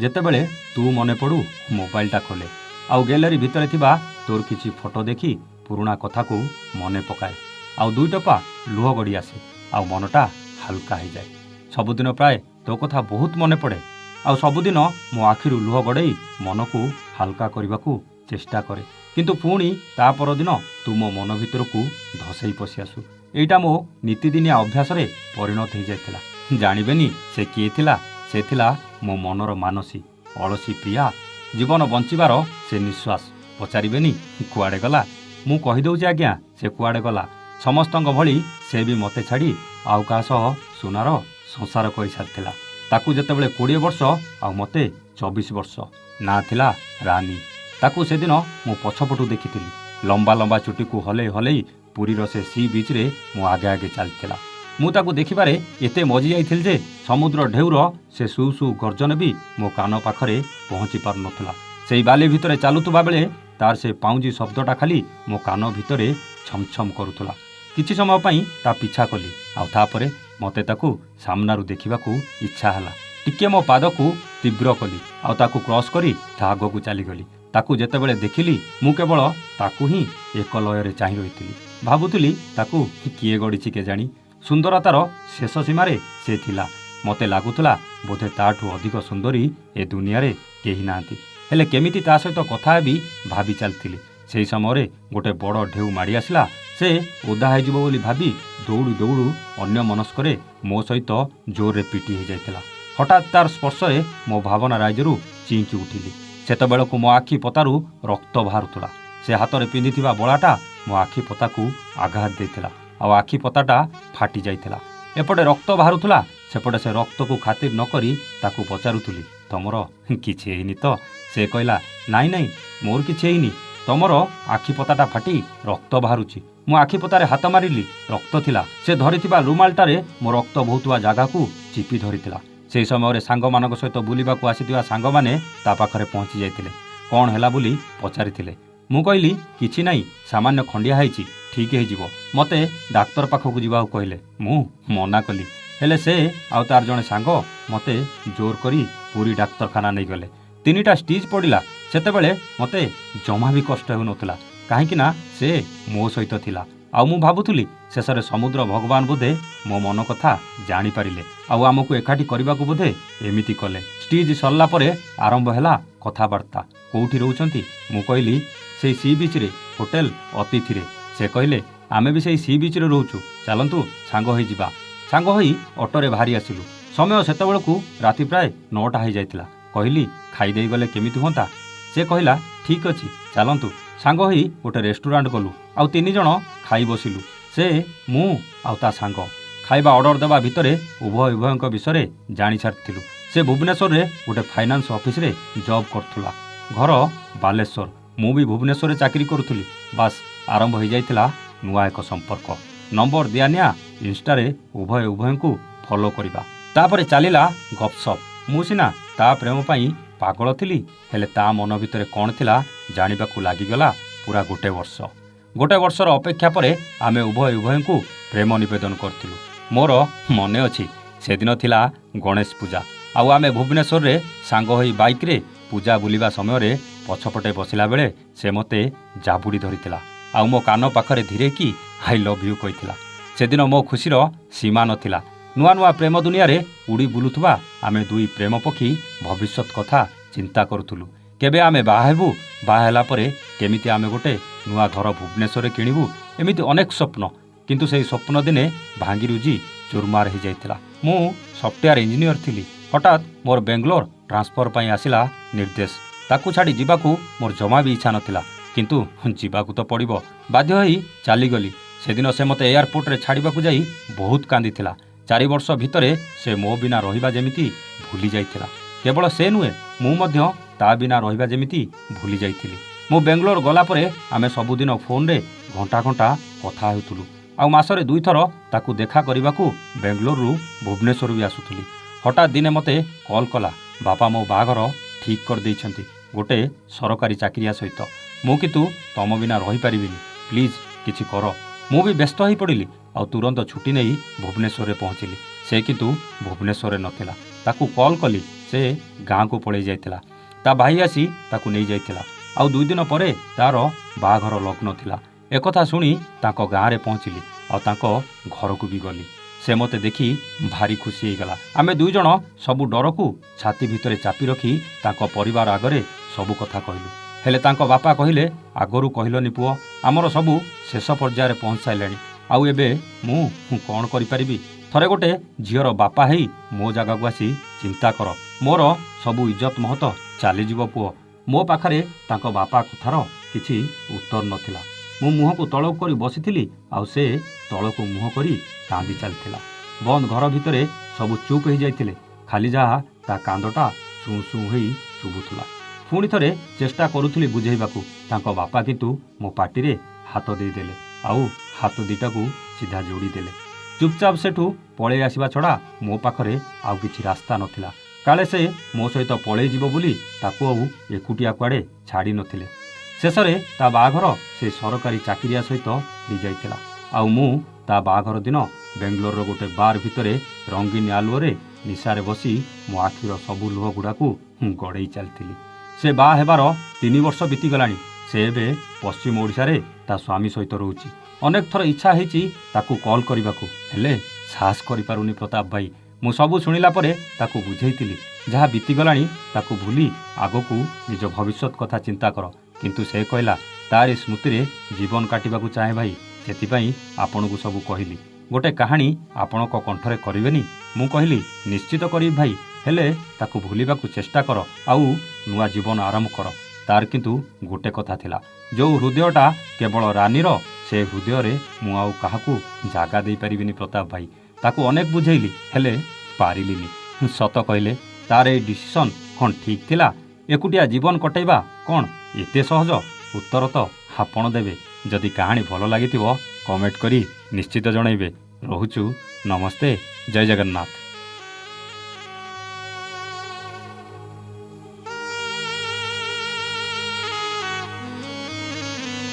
ଯେତେବେଳେ ତୁ ମନେ ପଡ଼ୁ ମୋବାଇଲଟା ଖୋଲେ ଆଉ ଗ୍ୟାଲେରୀ ଭିତରେ ଥିବା ତୋର କିଛି ଫଟୋ ଦେଖି ପୁରୁଣା କଥାକୁ ମନେ ପକାଏ ଆଉ ଦୁଇ ଟୋପା ଲୁହ ଗଡ଼ି ଆସେ ଆଉ ମନଟା ହାଲକା ହେଇଯାଏ। ସବୁଦିନ ପ୍ରାୟ ତୋ କଥା ବହୁତ ମନେ ପଡ଼େ ଆଉ ସବୁଦିନ ମୋ ଆଖିରୁ ଲୁହ ଗଡ଼େଇ ମନକୁ ହାଲକା କରିବାକୁ ଚେଷ୍ଟା କରେ, କିନ୍ତୁ ପୁଣି ତା ପରଦିନ ତୁ ମୋ ମନ ଭିତରକୁ ଧସେଇ ପଶି ଆସୁ। ଏଇଟା ମୋ ନୀତିଦିନିଆ ଅଭ୍ୟାସରେ ପରିଣତ ହେଇଯାଇଥିଲା। ଜାଣିବେନି ସେ କିଏ ଥିଲା? ସେ ଥିଲା ମୋ ମନର ମାନସୀ, ଅଳସୀ ପ୍ରିୟା, ଜୀବନ ବଞ୍ଚିବାର ସେ ନିଶ୍ୱାସ। ପଚାରିବେନି କୁଆଡ଼େ ଗଲା? ମୁଁ କହିଦେଉଛି ଆଜ୍ଞା, ସେ କୁଆଡ଼େ ଗଲା। ସମସ୍ତଙ୍କ ଭଳି ସେ ବି ମୋତେ ଛାଡ଼ି ଆଉ କାହା ସହ ସୁନାର ସଂସାର କରିସାରିଥିଲା। ତାକୁ ଯେତେବେଳେ 20 ବର୍ଷ ଆଉ ମୋତେ 24 ବର୍ଷ। ନାଁ ଥିଲା ରାନୀ। ତାକୁ ସେଦିନ ମୁଁ ପଛପଟୁ ଦେଖିଥିଲି। ଲମ୍ବା ଲମ୍ବା ଚୁଟିକୁ ହଲେଇ ହଲେଇ ପୁରୀର ସେ ସି ବିଚ୍ରେ ମୋ ଆଗେ ଆଗେ ଚାଲିଥିଲା। ମୁଁ ତାକୁ ଦେଖିବାରେ ଏତେ ମଜି ଯାଇଥିଲି ଯେ ସମୁଦ୍ର ଢେଉର ସେ ସୁ ସୁ ଗର୍ଜନ ବି ମୋ କାନ ପାଖରେ ପହଞ୍ଚି ପାରୁନଥିଲା। ସେଇ ବାଲି ଭିତରେ ଚାଲୁଥିବା ବେଳେ ତାର ସେ ପାଉଁଜି ଶବ୍ଦଟା ଖାଲି ମୋ କାନ ଭିତରେ ଛମ ଛମ କରୁଥିଲା। କିଛି ସମୟ ପାଇଁ ତା ପିଛା କଲି ଆଉ ତାପରେ ମୋତେ ତାକୁ ସାମ୍ନାରୁ ଦେଖିବାକୁ ଇଚ୍ଛା ହେଲା। ଟିକେ ମୋ ପାଦକୁ ତୀବ୍ର କଲି ଆଉ ତାକୁ କ୍ରସ୍ କରି ତା ଆଗକୁ ଚାଲିଗଲି। ତାକୁ ଯେତେବେଳେ ଦେଖିଲି ମୁଁ କେବଳ ତାକୁ ହିଁ ଏକ ଲୟରେ ଚାହିଁ ରହିଥିଲି। ଭାବୁଥିଲି ତାକୁ କିଏ ଗଢ଼ିଛି କେଜାଣି। ସୁନ୍ଦରତାର ଶେଷ ସୀମାରେ ସେ ଥିଲା। ମୋତେ ଲାଗୁଥିଲା ବୋଧେ ତାଠୁ ଅଧିକ ସୁନ୍ଦରୀ ଏ ଦୁନିଆରେ କେହି ନାହାନ୍ତି। ହେଲେ କେମିତି ତା ସହିତ କଥା ହେବି ଭାବି ଚାଲିଥିଲି। ସେହି ସମୟରେ ଗୋଟେ ବଡ଼ ଢେଉ ମାଡ଼ି ଆସିଲା। ସେ ଓଦା ହେଇଯିବ ବୋଲି ଭାବି ଦୌଡ଼ୁ ଦୌଡ଼ୁ ଅନ୍ୟ ମନସ୍କରେ ମୋ ସହିତ ଜୋରରେ ପିଟି ହେଇଯାଇଥିଲା। ହଠାତ୍ ତାର ସ୍ପର୍ଶରେ ମୋ ଭାବନା ରାଇଜରୁ ଚିଙ୍କି ଉଠିଲି। ସେତେବେଳକୁ ମୋ ଆଖି ପତାରୁ ରକ୍ତ ବାହାରୁଥିଲା। ସେ ହାତରେ ପିନ୍ଧିଥିବା ବଳାଟା ମୋ ଆଖି ପତାକୁ ଆଘାତ ଦେଇଥିଲା ଆଉ ଆଖି ପତାଟା ଫାଟି ଯାଇଥିଲା। ଏପଟେ ରକ୍ତ ବାହାରୁଥିଲା, ସେପଟେ ସେ ରକ୍ତକୁ ଖାତିର ନ କରି ତାକୁ ପଚାରୁଥିଲି, ତମର କିଛି ହେଇନି ତ? ସେ କହିଲା, ନାଇଁ ନାଇଁ, ମୋର କିଛି ହେଇନି। ତମର ଆଖି ପତାଟା ଫାଟି ରକ୍ତ ବାହାରୁଛି। ମୁଁ ଆଖି ପତାରେ ହାତ ମାରିଲି, ରକ୍ତ ଥିଲା। ସେ ଧରିଥିବା ରୁମାଲଟାରେ ମୋ ରକ୍ତ ବହୁଥିବା ଜାଗାକୁ ଚିପି ଧରିଥିଲା। ସେହି ସମୟରେ ସାଙ୍ଗମାନଙ୍କ ସହିତ ବୁଲିବାକୁ ଆସିଥିବା ସାଙ୍ଗମାନେ ତା ପାଖରେ ପହଞ୍ଚି ଯାଇଥିଲେ। କ'ଣ ହେଲା ବୋଲି ପଚାରିଥିଲେ। ମୁଁ କହିଲି, କିଛି ନାହିଁ, ସାମାନ୍ୟ ଖଣ୍ଡିଆ ହେଇଛି, ଠିକ୍ ହେଇଯିବ। ମୋତେ ଡାକ୍ତର ପାଖକୁ ଯିବାକୁ କହିଲେ। ମୁଁ ମନା କଲି। ହେଲେ ସେ ଆଉ ତାର ଜଣେ ସାଙ୍ଗ ମୋତେ ଜୋର କରି ପୁରୀ ଡାକ୍ତରଖାନା ନେଇଗଲେ। 3ଟା ଷ୍ଟିଚ୍ ପଡ଼ିଲା। ସେତେବେଳେ ମୋତେ ଜମା ବି କଷ୍ଟ ହେଉନଥିଲା, କାହିଁକି ନା ସେ ମୋ ସହିତ ଥିଲା। ଆଉ ମୁଁ ଭାବୁଥିଲି ଶେଷରେ ସମୁଦ୍ର ଭଗବାନ ବୋଧେ ମୋ ମନ କଥା ଜାଣିପାରିଲେ ଆଉ ଆମକୁ ଏକାଠି କରିବାକୁ ବୋଧେ ଏମିତି କଲେ। ଷ୍ଟିଚ୍ ସରିଲା ପରେ ଆରମ୍ଭ ହେଲା କଥାବାର୍ତ୍ତା। କେଉଁଠି ରହୁଛନ୍ତି? ମୁଁ କହିଲି, ସେଇ ସି ବିଚ୍ରେ, ହୋଟେଲ ଅତିଥିରେ। ସେ କହିଲେ, ଆମେ ବି ସେଇ ସି ବିଚ୍ରେ ରହୁଛୁ, ଚାଲନ୍ତୁ ସାଙ୍ଗ ହୋଇଯିବା। ସାଙ୍ଗ ହୋଇ ଅଟୋରେ ବାହାରି ଆସିଲୁ। ସମୟ ସେତେବେଳକୁ ରାତି ପ୍ରାୟ 9ଟା ହେଇଯାଇଥିଲା। କହିଲି, ଖାଇଦେଇ ଗଲେ କେମିତି ହୁଅନ୍ତା? ସେ କହିଲା, ଠିକ୍ ଅଛି, ଚାଲନ୍ତୁ। ସାଙ୍ଗ ହୋଇ ଗୋଟେ ରେଷ୍ଟୁରାଣ୍ଟ ଗଲୁ ଆଉ 3 ଜଣ ଖାଇ ବସିଲୁ। ସେ, ମୁଁ ଆଉ ତା ସାଙ୍ଗ। ଖାଇବା ଅର୍ଡ଼ର ଦେବା ଭିତରେ ଉଭୟଙ୍କ ବିଷୟରେ ଜାଣିସାରିଥିଲୁ। ସେ ଭୁବନେଶ୍ୱରରେ ଗୋଟେ ଫାଇନାନ୍ସ ଅଫିସରେ ଜବ୍ କରୁଥିଲା। ଘର ବାଲେଶ୍ୱର। ମୁଁ ବି ଭୁବନେଶ୍ୱରରେ ଚାକିରି କରୁଥିଲି। ବାସ୍, ଆରମ୍ଭ ହୋଇଯାଇଥିଲା ନୂଆ ଏକ ସମ୍ପର୍କ। ନମ୍ବର ଦିଆ ନିଆ, ଇନଷ୍ଟାରେ ଉଭୟଙ୍କୁ ଫଲୋ କରିବା। ତାପରେ ଚାଲିଲା ଗପସପ୍। ମୁଁ ସିନା ତା ପ୍ରେମ ପାଇଁ ପାଗଳ ଥିଲି, ହେଲେ ତା ମନ ଭିତରେ କ'ଣ ଥିଲା ଜାଣିବାକୁ ଲାଗିଗଲା ପୁରା 1 ବର୍ଷ। 1 ବର୍ଷର ଅପେକ୍ଷା ପରେ ଆମେ ଉଭୟଙ୍କୁ ପ୍ରେମ ନିବେଦନ କରିଥିଲୁ। ମୋର ମନେ ଅଛି, ସେଦିନ ଥିଲା ଗଣେଶ ପୂଜା ଆଉ ଆମେ ଭୁବନେଶ୍ୱରରେ ସାଙ୍ଗ ହୋଇ ବାଇକ୍ରେ ପୂଜା ବୁଲିବା ସମୟରେ ପଛପଟେ ବସିଲା ବେଳେ ସେ ମୋତେ ଜାବୁଡ଼ି ଧରିଥିଲା ଆଉ ମୋ କାନ ପାଖରେ ଧୀରେକି ଆଇ ଲଭ୍ ୟୁ କହିଥିଲା। ସେଦିନ ମୋ ଖୁସିର ସୀମା ନଥିଲା। ନୂଆ ନୂଆ ପ୍ରେମ ଦୁନିଆରେ ଉଡ଼ି ବୁଲୁଥିବା ଆମେ ଦୁଇ ପ୍ରେମ ପକ୍ଷୀ ଭବିଷ୍ୟତ କଥା ଚିନ୍ତା କରୁଥିଲୁ। କେବେ ଆମେ ବାହା ହେବୁ? ବାହା ହେଲା ପରେ କେମିତି ଆମେ ଗୋଟେ ନୂଆ ଘର ଭୁବନେଶ୍ୱରରେ କିଣିବୁ? ଏମିତି ଅନେକ ସ୍ୱପ୍ନ। କିନ୍ତୁ ସେହି ସ୍ୱପ୍ନ ଦିନେ ଭାଙ୍ଗି ରୁଜି ଚୁରମାର ହେଇଯାଇଥିଲା। ମୁଁ ସଫ୍ଟୱେୟାର ଇଞ୍ଜିନିୟର ଥିଲି। ହଠାତ୍ ମୋର ବେଙ୍ଗଲୋର ଟ୍ରାନ୍ସଫର ପାଇଁ ଆସିଲା ନିର୍ଦ୍ଦେଶ। ତାକୁ ଛାଡ଼ି ଯିବାକୁ ମୋର ଜମା ବି ଇଚ୍ଛା ନଥିଲା, କିନ୍ତୁ ଯିବାକୁ ତ ପଡ଼ିବ। ବାଧ୍ୟ ହୋଇ ଚାଲିଗଲି। ସେଦିନ ସେ ମୋତେ ଏୟାରପୋର୍ଟରେ ଛାଡ଼ିବାକୁ ଯାଇ ବହୁତ କାନ୍ଦିଥିଲା। 4 ବର୍ଷ ଭିତରେ ସେ ମୋ ବିନା ରହିବା ଯେମିତି ଭୁଲି ଯାଇଥିଲା। କେବଳ ସେ ନୁହେଁ, ମୁଁ ମଧ୍ୟ ତା ବିନା ରହିବା ଯେମିତି ଭୁଲି ଯାଇଥିଲି। ମୁଁ ବେଙ୍ଗଲୋର ଗଲା ପରେ ଆମେ ସବୁଦିନ ଫୋନ୍ରେ ଘଣ୍ଟା ଘଣ୍ଟା କଥା ହେଉଥିଲୁ ଆଉ ମାସରେ 2 ଥର ତାକୁ ଦେଖା କରିବାକୁ ବେଙ୍ଗଲୋରରୁ ଭୁବନେଶ୍ୱର ବି ଆସୁଥିଲି। ହଠାତ୍ ଦିନେ ମୋତେ କଲ୍ କଲା, ବାପା ମୋ ବାହାଘର ଠିକ୍ କରିଦେଇଛନ୍ତି ଗୋଟେ ସରକାରୀ ଚାକିରିଆ ସହିତ। ମୁଁ କିନ୍ତୁ ତମ ବିନା ରହିପାରିବିନି, ପ୍ଲିଜ୍ କିଛି କର। ମୁଁ ବି ବ୍ୟସ୍ତ ହୋଇପଡ଼ିଲି। ଆଉ ତୁରନ୍ତ ଛୁଟି ନେଇ ଭୁବନେଶ୍ୱରରେ ପହଞ୍ଚିଲି। ସେ କିନ୍ତୁ ଭୁବନେଶ୍ୱରରେ ନଥିଲା। ତାକୁ କଲ୍ କଲି, ସେ ଗାଁକୁ ପଳେଇ ଯାଇଥିଲା। ତା ଭାଇ ଆସି ତାକୁ ନେଇଯାଇଥିଲା। ଆଉ 2 ଦିନ ପରେ ତା'ର ବାହାଘର ଲଗ୍ନ ଥିଲା। ଏକଥା ଶୁଣି ତାଙ୍କ ଗାଁରେ ପହଞ୍ଚିଲି ଆଉ ତାଙ୍କ ଘରକୁ ବି ଗଲି। ସେ ମୋତେ ଦେଖି ଭାରି ଖୁସି ହେଇଗଲା। ଆମେ 2 ଜଣ ସବୁ ଡରକୁ ଛାତି ଭିତରେ ଚାପି ରଖି ତାଙ୍କ ପରିବାର ଆଗରେ ସବୁ କଥା କହିଲୁ। ହେଲେ ତାଙ୍କ ବାପା କହିଲେ, ଆଗରୁ କହିଲନି ପୁଅ, ଆମର ସବୁ ଶେଷ ପର୍ଯ୍ୟାୟରେ ପହଞ୍ଚି ସାରିଲାଣି। ଆଉ ଏବେ ମୁଁ କ'ଣ କରିପାରିବି? ଥରେ ଗୋଟେ ଝିଅର ବାପା ହେଇ ମୋ ଜାଗାକୁ ଆସି ଚିନ୍ତା କର। ମୋର ସବୁ ଇଜ୍ଜତ ମହତ ଚାଲିଯିବ ପୁଅ। ମୋ ପାଖରେ ତାଙ୍କ ବାପା କଥାର କିଛି ଉତ୍ତର ନଥିଲା। ମୁଁ ମୁହଁକୁ ତଳକୁ କରି ବସିଥିଲି ଆଉ ସେ ତଳକୁ ମୁହଁ କରି କାନ୍ଦି ଚାଲିଥିଲା। ବନ୍ଦ ଘର ଭିତରେ ସବୁ ଚୁପ୍ ହେଇଯାଇଥିଲେ। ଖାଲି ଯାହା ତା କାନ୍ଦଟା ଶୁଁ ଶୁଁ ହୋଇ ଚୁଭୁଥିଲା। ପୁଣି ଥରେ ଚେଷ୍ଟା କରୁଥିଲି ବୁଝେଇବାକୁ। ତାଙ୍କ ବାପା କିନ୍ତୁ ମୋ ପାଟିରେ ହାତ ଦେଇଦେଲେ ଆଉ ହାତ ଦିଟାକୁ ସିଧା ଯୋଡ଼ିଦେଲେ। ଚୁପଚାପ୍ ସେଠୁ ପଳେଇ ଆସିବା ଛଡ଼ା ମୋ ପାଖରେ ଆଉ କିଛି ରାସ୍ତା ନଥିଲା। କାଳେ ସେ ମୋ ସହିତ ପଳେଇ ଯିବ ବୋଲି ତାକୁ ଆଉ ଏକୁଟିଆ କୁଆଡ଼େ ଛାଡ଼ି ନଥିଲେ। ଶେଷରେ ତା ବାହାଘର ସେ ସରକାରୀ ଚାକିରିଆ ସହିତ ହେଇଯାଇଥିଲା। ଆଉ ମୁଁ ତା ବାହାଘର ଦିନ ବେଙ୍ଗଲୋରର ଗୋଟେ ବାର୍ ଭିତରେ ରଙ୍ଗୀନ ଆଲୁଅରେ ନିଶାରେ ବସି ମୋ ଆଖିର ସବୁ ଲୁହ ଗୁଡ଼ାକୁ ଗଡ଼େଇ ଚାଲିଥିଲି। ସେ ବାହା ହେବାର 3 ବର୍ଷ ବିତିଗଲାଣି। ସେ ଏବେ ପଶ୍ଚିମ ଓଡ଼ିଶାରେ ତା ସ୍ୱାମୀ ସହିତ ରହୁଛି। ଅନେକ ଥର ଇଚ୍ଛା ହେଇଛି ତାକୁ କଲ୍ କରିବାକୁ, ହେଲେ ସାହସ କରିପାରୁନି ପ୍ରତାପ ଭାଇ। ମୁଁ ସବୁ ଶୁଣିଲା ପରେ ତାକୁ ବୁଝେଇଥିଲି, ଯାହା ବିତିଗଲାଣି ତାକୁ ଭୁଲି ଆଗକୁ ନିଜ ଭବିଷ୍ୟତ କଥା ଚିନ୍ତା କର। କିନ୍ତୁ ସେ କହିଲା, ତାରି ସ୍ମୃତିରେ ଜୀବନ କାଟିବାକୁ ଚାହେଁ ଭାଇ। ସେଥିପାଇଁ ଆପଣଙ୍କୁ ସବୁ କହିଲି। ଗୋଟେ କାହାଣୀ ଆପଣଙ୍କ କଣ୍ଠରେ କରିବେନି? ମୁଁ କହିଲି, ନିଶ୍ଚିତ କରିବି ଭାଇ, ହେଲେ ତାକୁ ଭୁଲିବାକୁ ଚେଷ୍ଟା କର ଆଉ ନୂଆ ଜୀବନ ଆରମ୍ଭ କର। ତାର କିନ୍ତୁ ଗୋଟେ କଥା ଥିଲା, ଯେଉଁ ହୃଦୟଟା କେବଳ ରାନୀର, ସେ ହୃଦୟରେ ମୁଁ ଆଉ କାହାକୁ ଜାଗା ଦେଇପାରିବିନି ପ୍ରତାପ ଭାଇ। ତାକୁ ଅନେକ ବୁଝେଇଲି, ହେଲେ ପାରିଲିନି। ସତ କହିଲେ, ତାର ଏଇ ଡିସିସନ୍ କ'ଣ ଠିକ୍ ଥିଲା? ଏକୁଟିଆ ଜୀବନ କଟେଇବା କ'ଣ ଏତେ ସହଜ? ଉତ୍ତର ତ ଆପଣ ଦେବେ। ଯଦି କାହାଣୀ ଭଲ ଲାଗିଥିବ କମେଣ୍ଟ କରି ନିଶ୍ଚିତ ଜଣାଇବେ। ରହୁଛୁ, ନମସ୍ତେ, ଜୟ ଜଗନ୍ନାଥ।